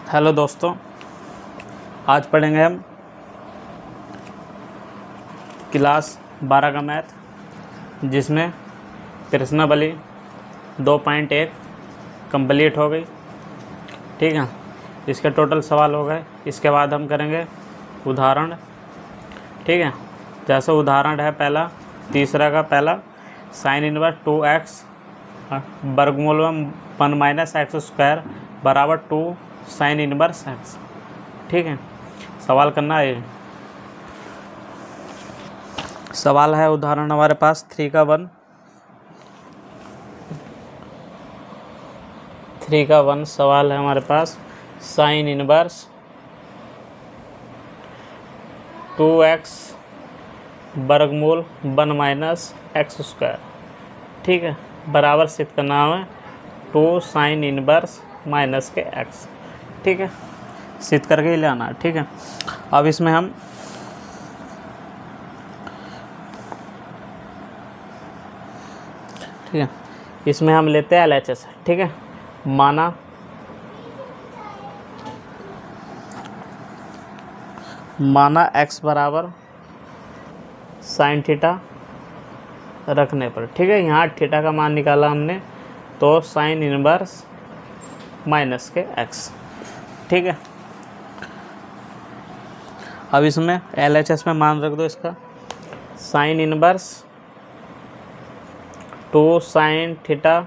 Hello दोस्तों, आज पढ़ेंगे हम क्लास 12 का मैथ, जिसमें प्रश्नावली 2.1 कंप्लीट हो गई। ठीक है, इसके टोटल सवाल हो गए। इसके बाद हम करेंगे उदाहरण। ठीक है, जैसे उदाहरण है पहला, तीसरा का पहला, साइन इनवर्स 2x वर्गमूल 1 - x² बराबर 2 साइन इनवर्स x। ठीक है, सवाल करना है। सवाल है उदाहरण हमारे पास 3 का 1 सवाल है हमारे पास, साइन इनवर्स 2x वर्गमूल 1 - x²। ठीक है, बराबर सिद्ध करना है 2 साइन इनवर्स माइनस के x। ठीक है, सिद्ध करके ही लाना है। ठीक है, अब इसमें हम इसमें हम लेते हैं LHS। ठीक है, माना x बराबर साइन थीटा रखने पर। ठीक है, यहाँ थीटा का मान निकाला हमने, तो साइन इनवर्स माइनस के x। ठीक है, अब इसमें LHS में मान रख दो इसका, sine inverse 2 sine theta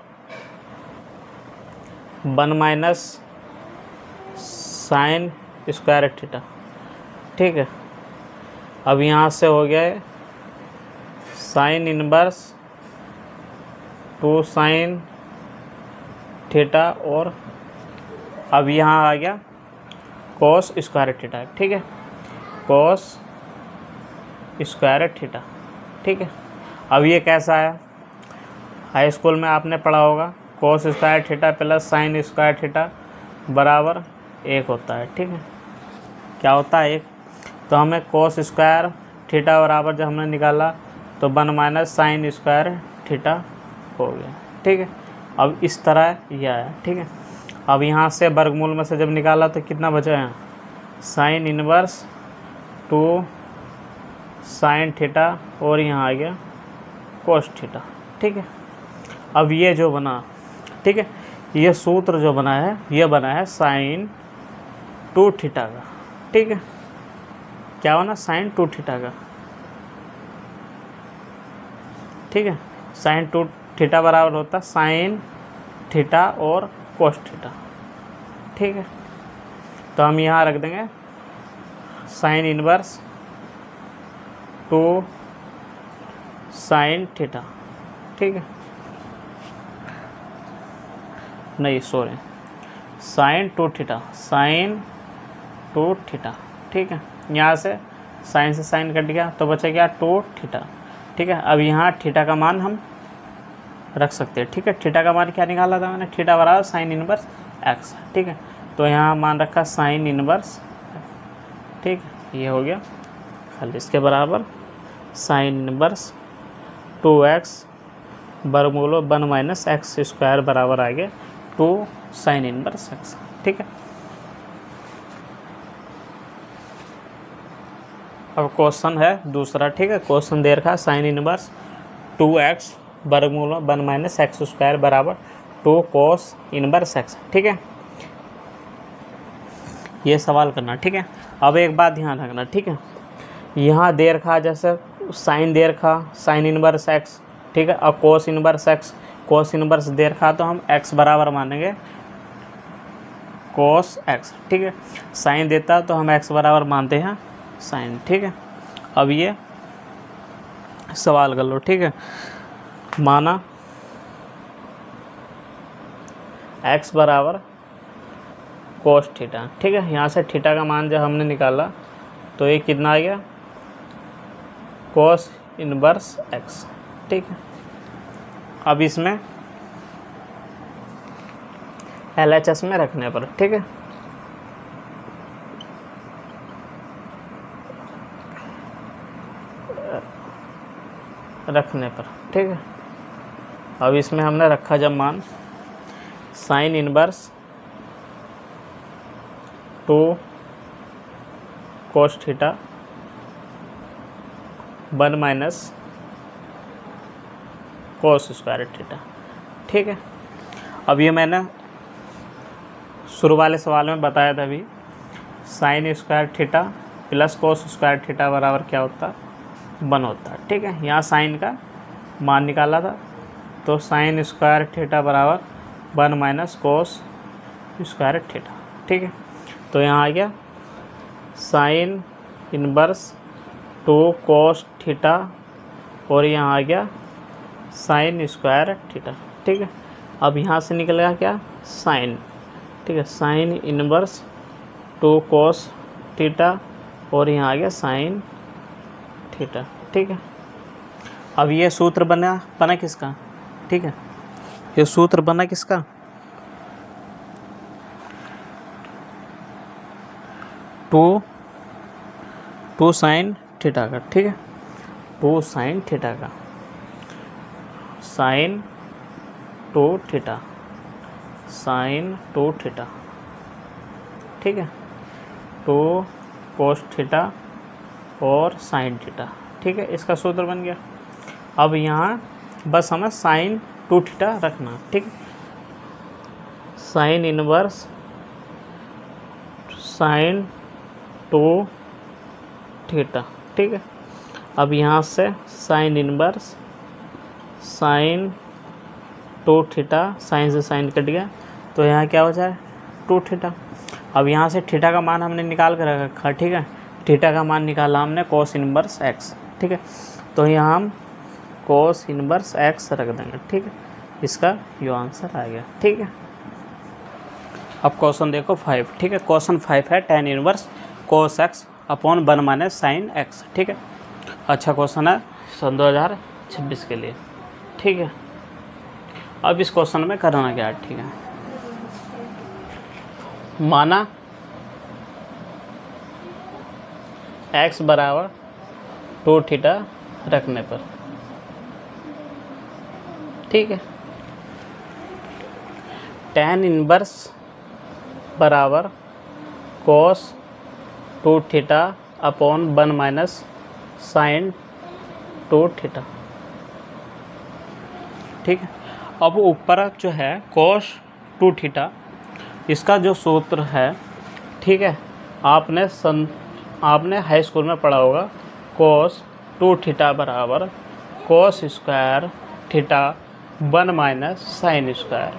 1 - sine square theta. ठीक है, अब यहाँ से हो गया है साइन इनवर्स 2 साइन थीटा, और अब यहाँ आ गया कोस स्क्वायर थीटा। ठीक है, कोस स्क्वायर थीटा। ठीक है, अब ये कैसा है, हाई स्कूल में आपने पढ़ा होगा, cos square theta plus sine square theta बराबर 1 होता है। ठीक है, क्या होता है 1। तो हमें कोस स्क्वायर थीटा बराबर जब हमने निकाला तो 1 - साइन स्क्वायर थीटा हो गया। ठीक है, अब इस तरह यह है। ठीक है, अब यहाँ से वर्गमूल में से जब निकाला तो कितना बचा है, साइन इनवर्स 2 साइन थीटा, और यहाँ आ गया कोस थीटा। ठीक है, अब ये जो बना, ठीक है, ये सूत्र जो बना है, ये बना है साइन 2 थीटा का। ठीक है, क्या बना, साइन 2 थीटा का। ठीक है, साइन 2 थीटा बराबर होता साइन थीटा और कोस थीटा। ठीक है, तो हम यहाँ रख देंगे साइन इनवर्स 2 साइन थीटा। ठीक है, नहीं sorry, sine 2 theta, sine 2 theta. ठीक है, यहाँ से साइन से साइन कट गया तो बचा गया 2 थीटा। ठीक है, अब यहाँ थीटा का मान हम रख सकते हैं। ठीक है, थीटा का मान क्या निकाला था मैंने, थीटा बराबर साइन इनवर्स x। ठीक है, तो यहाँ मान रखा साइन इनवर्स। ठीक है, ये हो गया खाली, इसके बराबर साइन इनवर्स 2x वर्गमूल 1 - x² बराबर आ गया 2 साइन इनवर्स x। ठीक है, अब क्वेश्चन है दूसरा। ठीक है, क्वेश्चन दे रखा साइन इनवर्स 2x वर्गमूल 1 - x² बराबर 2 कोस इनवर्स x। ठीक है, ये सवाल करना। ठीक है, अब एक बात ध्यान रखना। ठीक है, यहाँ दे रखा जैसे साइन दे रखा साइन इनवर्स x। ठीक है, अब cos inverse x, cos inverse दे रखा तो हम x बराबर मानेंगे कोस x। ठीक है, साइन देता तो हम x बराबर मानते हैं साइन। ठीक है, अब ये सवाल कर लो। ठीक है, माना x बराबर कोस थीटा। ठीक है, यहाँ से थीटा का मान जब हमने निकाला तो ये कितना आ गया, कोस इनवर्स x। ठीक है, अब इसमें LHS में रखने पर, ठीक है, रखने पर। ठीक है, अब इसमें हमने रखा जब मान sine inverse 2 cos theta 1 minus cos square theta. ठीक है, अब ये मैंने शुरू वाले सवाल में बताया था अभी, sine square theta plus cos square theta बराबर क्या होता, 1 होता। ठीक है, यहाँ साइन का मान निकाला था, तो साइन स्क्वायर थीटा बराबर 1 माइनस कोस स्क्वायर थीटा। ठीक है, तो यहाँ आ गया साइन इनवर्स 2 कोस थीटा और यहाँ आ गया साइन स्क्वायर थीटा। ठीक है, अब यहाँ से निकलेगा क्या, साइन। ठीक है, साइन इनवर्स 2 कोस थीटा और यहाँ आ गया साइन थीटा। ठीक है, अब ये सूत्र बना किसका। ठीक है, ये सूत्र बना किसका, 2 साइन थीटा का। ठीक है, 2 साइन थीटा का, साइन 2 थीटा, साइन 2 थीटा। ठीक है, 2 कोस थीटा और साइन थीटा। ठीक है, इसका सूत्र बन गया। अब यहाँ बस हमें साइन 2 थीटा रखना। ठीक है, साइन इनवर्स साइन 2 थीटा। ठीक है, अब यहाँ से sine inverse sine 2 theta, sine से साइन कट गया तो यहाँ क्या हो जाए 2 थीटा। अब यहाँ से थीटा का मान हमने निकाल कर रखा। ठीक है, थीटा का मान निकाला हमने कोस इनवर्स एक्स। ठीक है, तो यहाँ हम कोस इनवर्स एक्स रख देंगे। ठीक है, इसका यो आंसर आ गया। ठीक है, अब क्वेश्चन देखो 5। ठीक है, क्वेश्चन 5 है tan inverse cos x upon 1 minus sine x. ठीक है, अच्छा क्वेश्चन है सन 2026 के लिए। ठीक है, अब इस क्वेश्चन में करना क्या है। ठीक है, माना x बराबर 2 थीटा रखने पर। ठीक है, tan इनवर्स बराबर cos 2 theta upon 1 minus sine 2 theta. ठीक है, अब ऊपर जो है कोस 2 थीटा, इसका जो सूत्र है, ठीक है, आपने हाई स्कूल में पढ़ा होगा, कोस 2 थीटा बराबर cos square theta 1 minus sine square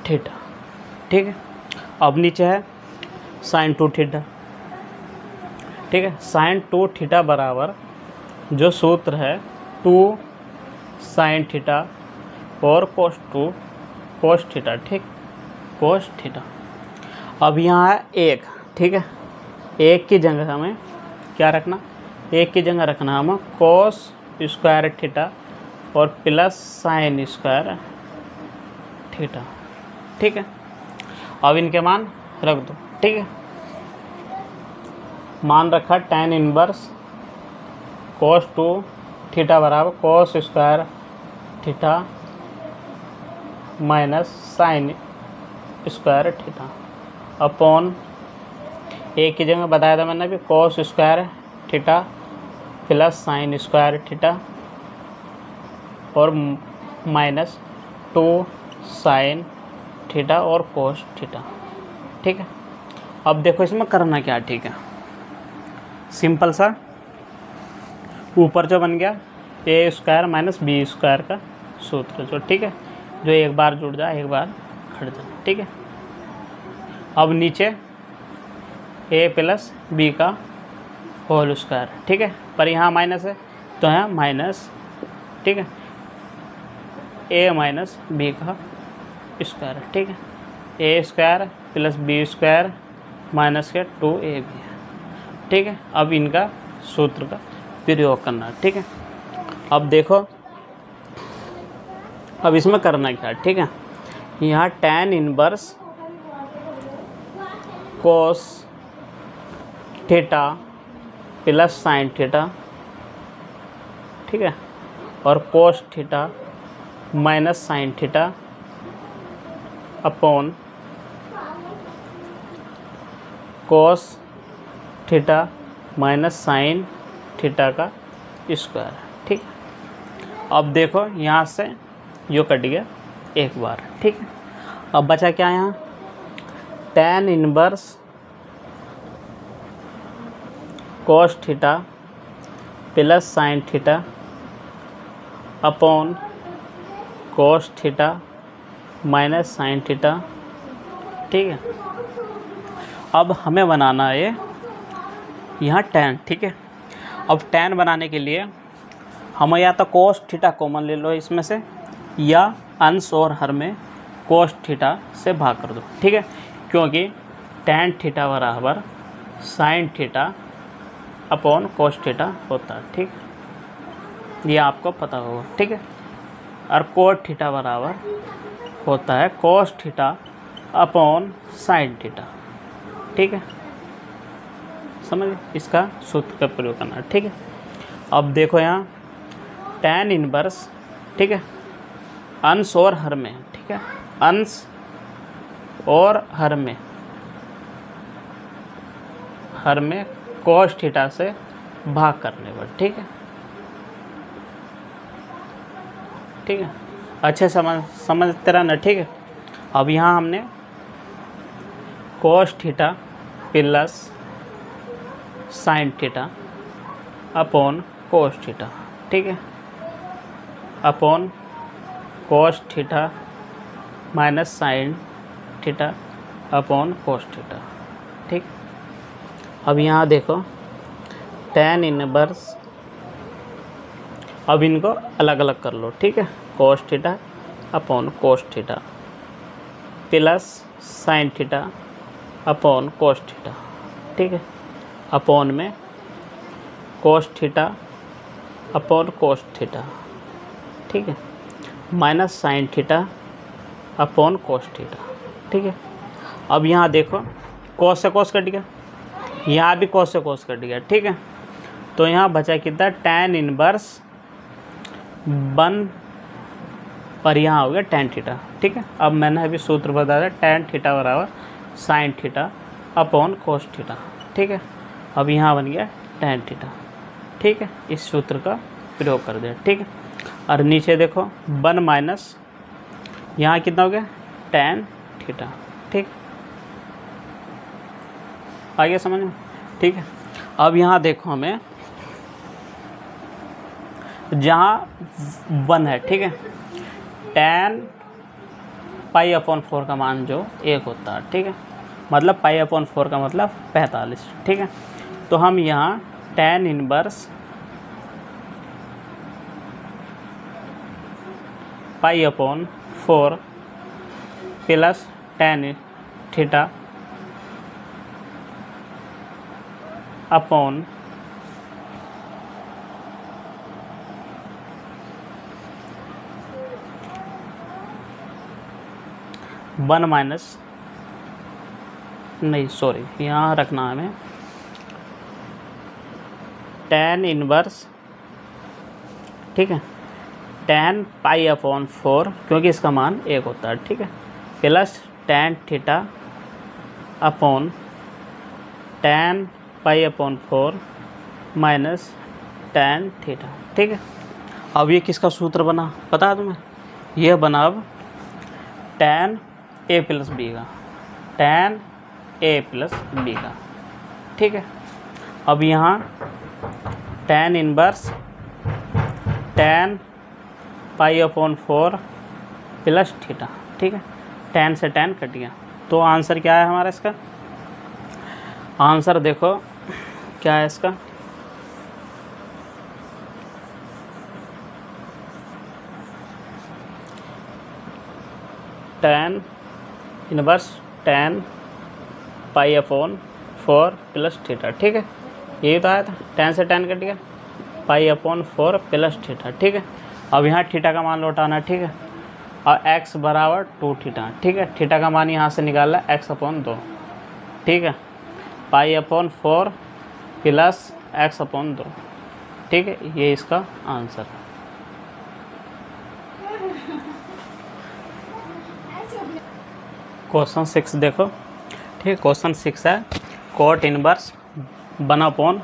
theta. ठीक है, अब नीचे है साइन 2 थीटा। ठीक है, साइन 2 थीटा बराबर जो सूत्र है 2 साइन थीटा और कोस थीटा। ठीक, कोस थीटा। अब यहाँ है 1। ठीक है, 1 की जगह हमें क्या रखना, 1 की जगह रखना हमें कोस स्क्वायर थीटा और प्लस साइन स्क्वायर थीटा। ठीक है, अब इनके मान रख दो। ठीक है, मान रखा tan इनवर्स कोस 2 थीटा बराबर cos square theta minus sine square theta upon 1 की जगह बताया था मैंने भी cos square theta plus sine square theta और माइनस 2 साइन थीटा और कोस थीटा। ठीक है, अब देखो इसमें करना क्या। ठीक है, सिंपल सा ऊपर जो बन गया ए स्क्वायर माइनस बी स्क्वायर का सूत्र जो, ठीक है, जो एक बार जुड़ जाए एक बार हट जाए। ठीक है, अब नीचे ए प्लस बी का होल स्क्वायर। ठीक है, पर यहाँ माइनस है तो यहाँ माइनस। ठीक है, ए माइनस बी का स्क्वायर। ठीक है, A square plus B square minus के 2ab है। ठीक है, अब इनका सूत्र का प्रयोग करना। ठीक है, अब देखो अब इसमें करना क्या। ठीक है, यहाँ tan inverse cos theta plus sine theta, ठीक है, और cos theta minus sine theta upon cos theta minus sine theta का स्क्वायर। ठीक है, अब देखो यहाँ से जो कट गया एक बार। ठीक है, अब बचा क्या यहाँ, tan inverse cos theta plus sine theta upon cos theta minus sine theta. ठीक है, अब हमें बनाना है यहाँ tan। ठीक है, अब tan बनाने के लिए हम या तो कोस थीटा कॉमन ले लो इसमें से, या अंश और हर में कोस थीटा से भाग कर दो। ठीक है, क्योंकि tan थीटा बराबर sine theta upon cos theta होता है। ठीक, ये आपको पता होगा। ठीक है, और कोस थीटा बराबर होता है cos theta upon sine theta. ठीक है, समझ, इसका सूत्र का प्रयोग करना है। ठीक है, अब देखो यहाँ tan इनवर्स, ठीक है, अंश और हर में। ठीक है, अंश और हर में कोस थीटा से भाग करने पर। ठीक है, ठीक है, अच्छे समझते रहना। ठीक है, अब यहाँ हमने cos theta plus sine theta upon cos theta. ठीक है, upon cos theta minus sine theta upon cos theta. ठीक, अब यहाँ देखो tan इनवर्स, अब इनको अलग अलग कर लो। ठीक है, cos theta upon cos theta plus sine theta upon cos theta. ठीक है, अपॉन में cos theta upon cos theta. ठीक है, minus sine theta upon cos theta. ठीक है, अब यहाँ देखो कोस से कोस कट गया, यहाँ भी कोस से कोस कट गया। ठीक है, तो यहाँ बचा कितना, tan इनवर्स 1 और यहाँ हो गया tan थीटा। ठीक है, अब मैंने अभी सूत्र बताया tan थीटा बराबर sine theta upon cos theta. ठीक है, अब यहाँ बन गया tan थीटा। ठीक है, इस सूत्र का प्रयोग कर दिया। ठीक है, और नीचे देखो 1 माइनस यहाँ कितना हो गया tan थीटा। ठीक, आ गया समझ में। ठीक है, अब यहाँ देखो हमें जहाँ 1 है। ठीक है, tan पाई अपॉन 4 का मान जो 1 होता है। ठीक है, मतलब पाई अपॉन 4 का मतलब 45। ठीक है, तो हम यहाँ tan inverse pi upon 4 plus tan theta upon 1 minus, नहीं सॉरी यहाँ रखना हमें tan इनवर्स। ठीक है, tan पाई अपॉन 4 क्योंकि इसका मान 1 होता है। ठीक है, plus tan theta upon tan pi upon 4 minus tan theta. ठीक है, अब ये किसका सूत्र बना पता है तुम्हें, यह बना अब tan a प्लस बी का, tan a प्लस बी का। ठीक है, अब यहाँ tan inverse tan pi upon 4 plus theta. ठीक है, tan से tan कट गया, तो आंसर क्या है हमारा इसका, आंसर देखो क्या है इसका, tan inverse tan pi upon 4 plus theta. ठीक है, यही तो आया था, tan से tan कट गया, पाई अपॉन 4 प्लस थीटा। ठीक है, अब यहाँ थीटा का मान लौटाना। ठीक है, और x बराबर 2 थीटा। ठीक है, थीटा का मान यहाँ से निकाला x अपॉन 2। ठीक है, pi upon 4 plus x upon 2। ठीक है, ये इसका आंसर है। क्वेश्चन 6 देखो। ठीक है, क्वेश्चन 6 है कोट इनवर्स 1/,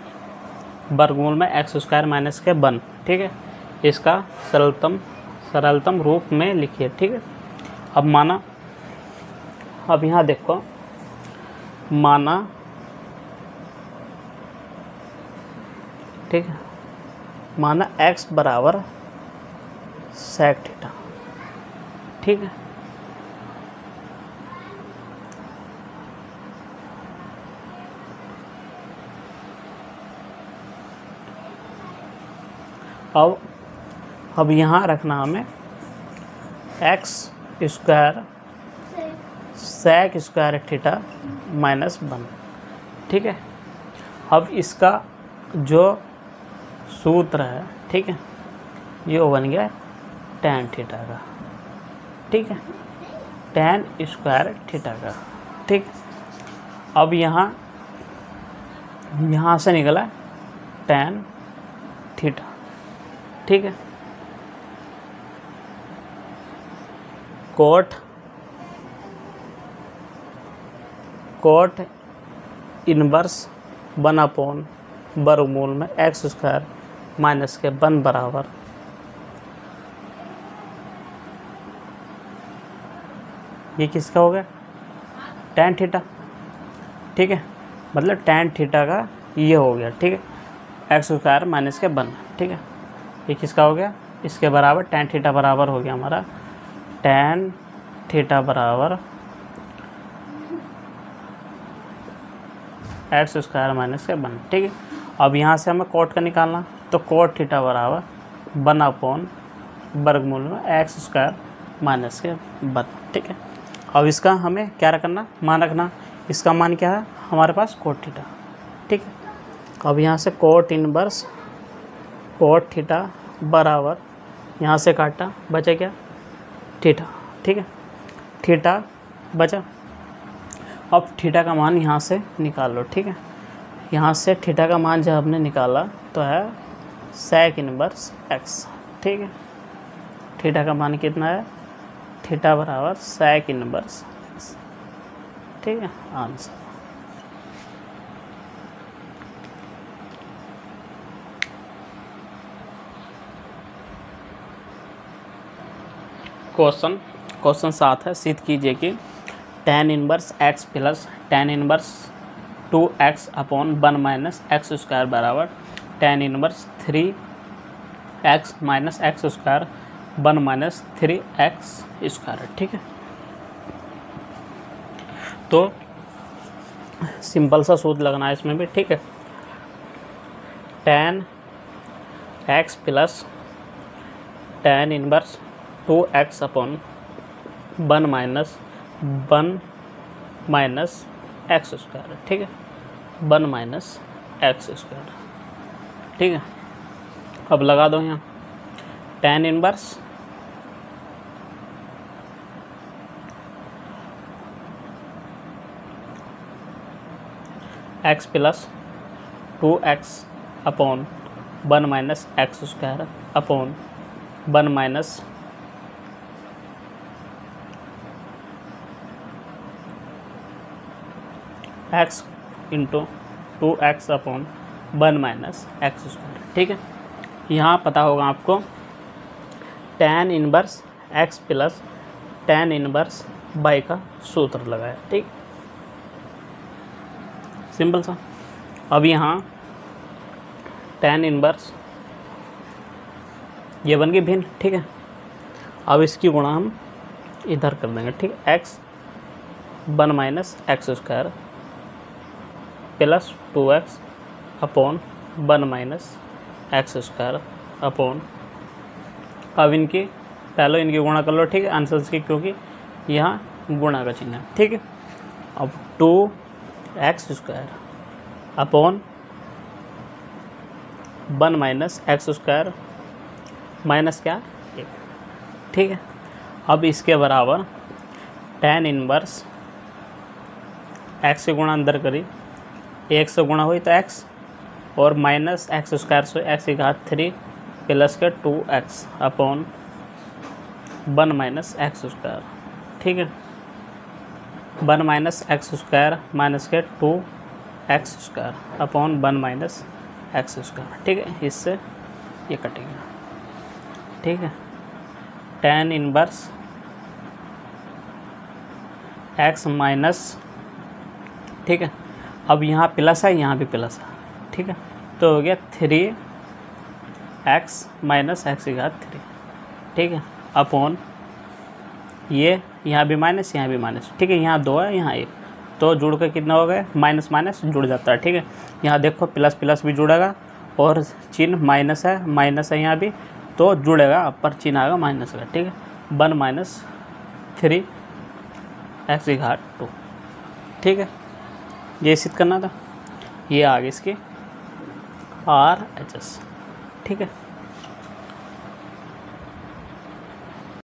वर्गमूल में एक्स स्क्वायर माइनस के 1, ठीक है। इसका सरलतम रूप में लिखिए, ठीक है। अब माना, अब यहाँ देखो, माना, ठीक है, माना x बराबर सेक थीटा, ठीक है। अब यहाँ रखना हमें x square sec square theta minus 1, ठीक है। अब इसका जो सूत्र है, ठीक है, ये बन गया टैन थीटा का, ठीक है, टैन स्क्वायर थीटा का, ठीक। अब यहाँ से निकला टैन थीटा, ठीक है। कोट इनवर्स 1/, वर्गमूल में एक्स स्क्वायर माइनस के 1 बराबर ये किसका हो गया, टैन थीटा, ठीक है। मतलब टैन थीटा का ये हो गया, ठीक है, एक्स स्क्वायर माइनस के 1, ठीक है। ये किसका हो गया, इसके बराबर टैन थीटा बराबर हो गया हमारा टैन थीटा बराबर एक्स स्क्वायर माइनस के 1, ठीक है। अब यहाँ से हमें कोट का निकालना, तो कोट थीटा बराबर 1/, वर्गमूल में एक्स स्क्वायर माइनस के 1, ठीक है। अब इसका हमें क्या रखना, मान रखना, इसका मान क्या है हमारे पास, कोट थीटा, ठीक है। अब यहाँ से कोट इनवर्स कोट थीटा बराबर, यहाँ से काटा, बचा क्या, थीटा, ठीक है, थीटा बचा। अब थीटा का मान यहाँ से निकाल लो, ठीक है। यहाँ से थीटा का मान जब हमने निकाला तो है सेक इनवर्स एक्स, ठीक है। थीटा का मान कितना है, थीटा बराबर सेक इनवर्स एक्स, ठीक है, आंसर। क्वेश्चन 7 है, सिद्ध कीजिए कि tan inverse x plus tan inverse 2x upon 1 minus x square बराबर tan inverse 3x minus x square 1 minus 3x square, ठीक है। तो सिंपल सा सूत्र लगना है इसमें भी, ठीक है। tan x plus tan inverse 2x upon 1 minus x square, ठीक है, 1 माइनस एक्स स्क्वायर, ठीक है। अब लगा दो यहाँ tan inverse x plus 2x upon 1 minus x square upon 1 minus x into 2x upon 1 minus x square, ठीक है। यहाँ पता होगा आपको tan inverse x plus tan inverse y का सूत्र लगाया, ठीक, सिंपल सा। अब यहाँ tan इनवर्स ये बन गई भिन्न, ठीक है। अब इसकी गुणा हम इधर कर देंगे, ठीक, x 1 minus x square plus 2x upon 1 minus x square upon, अब इनकी पहले इनकी गुणा कर लो, ठीक है, आंसर्स की, क्योंकि यहाँ गुणा का चिन्ह है, ठीक है। अब 2x square upon 1 minus x square minus क्या 1, ठीक है। अब इसके बराबर tan इनवर्स x से गुणा अंदर करी, 1 से गुणा हुई तो x और माइनस एक्स स्क्वायर से x की घात 3 प्लस के 2x upon 1 minus x square, ठीक है, 1 माइनस एक्स स्क्वायर माइनस के 2 x square upon 1 minus x square. ठीक है, इससे ये कटेगा। ठीक है, tan इनवर्स एक्स माइनस, ठीक है, अब यहाँ प्लस है, यहाँ भी प्लस है। ठीक है, तो हो गया 3x माइनस एक्स की घात 3। ठीक है, अपॉन ये यहाँ भी माइनस, यहाँ भी माइनस। ठीक है, यहाँ 2 है, यहाँ 1, तो जुड़ कर कितना हो गया, माइनस माइनस जुड़ जाता है। ठीक है, यहाँ देखो प्लस प्लस भी जुड़ेगा और चिन्ह माइनस है यहाँ भी, तो जुड़ेगा पर चिन्ह आएगा माइनस का। ठीक है, 1 माइनस 3 एक्स की घात 2। ठीक है, ये सिद्ध करना था। ये आ गई इसकी RHS। ठीक है।